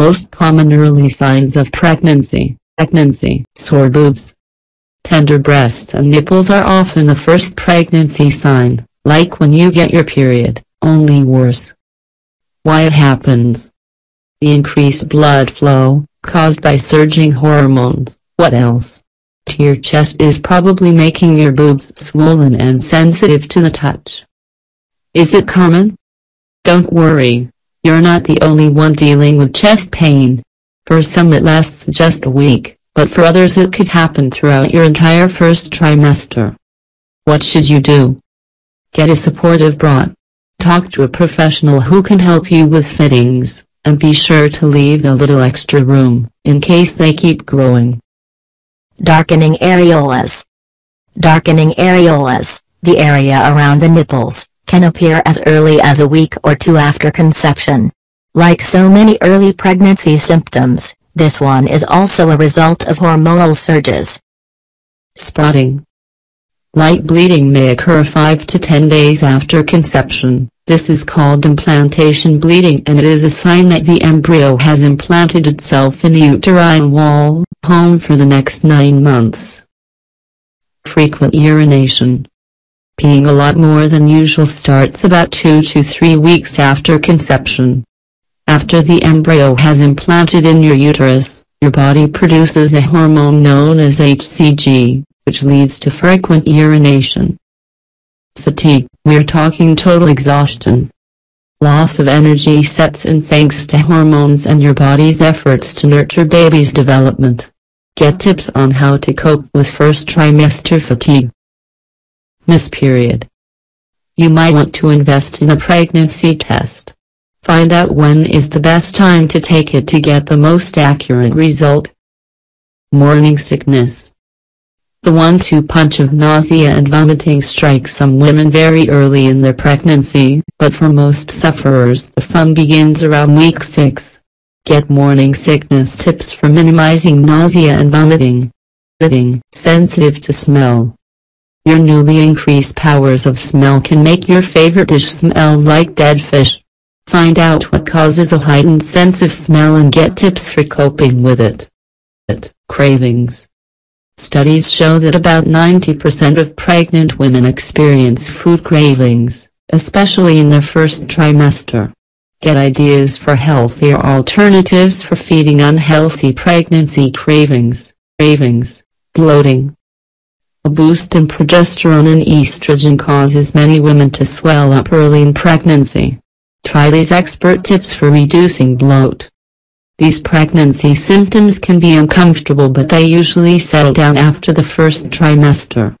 Most common early signs of pregnancy: sore boobs. Tender breasts and nipples are often the first pregnancy sign, like when you get your period, only worse. Why it happens? The increased blood flow, caused by surging hormones. What else? Your chest is probably making your boobs swollen and sensitive to the touch. Is it common? Don't worry, you're not the only one dealing with chest pain. For some it lasts just a week, but for others it could happen throughout your entire first trimester. What should you do? Get a supportive bra. Talk to a professional who can help you with fittings, and be sure to leave a little extra room, in case they keep growing. Darkening areolas. Darkening areolas, the area around the nipples, can appear as early as a week or two after conception. Like so many early pregnancy symptoms, this one is also a result of hormonal surges. Spotting. Light bleeding may occur 5 to 10 days after conception. This is called implantation bleeding, and it is a sign that the embryo has implanted itself in the uterine wall, home for the next 9 months. Frequent urination. Peeing a lot more than usual starts about 2 to 3 weeks after conception. After the embryo has implanted in your uterus, your body produces a hormone known as HCG, which leads to frequent urination. Fatigue. We're talking total exhaustion. Loss of energy sets in thanks to hormones and your body's efforts to nurture baby's development. Get tips on how to cope with first trimester fatigue. Missed period. You might want to invest in a pregnancy test. Find out when is the best time to take it to get the most accurate result. Morning sickness. The 1-2 punch of nausea and vomiting strikes some women very early in their pregnancy, but for most sufferers the fun begins around week 6. Get morning sickness tips for minimizing nausea and vomiting. Sensitive to smell. Your newly increased powers of smell can make your favorite dish smell like dead fish. Find out what causes a heightened sense of smell and get tips for coping with it. Cravings. Studies show that about 90% of pregnant women experience food cravings, especially in their first trimester. Get ideas for healthier alternatives for feeding unhealthy pregnancy cravings. Bloating. A boost in progesterone and estrogen causes many women to swell up early in pregnancy. Try these expert tips for reducing bloat. These pregnancy symptoms can be uncomfortable, but they usually settle down after the first trimester.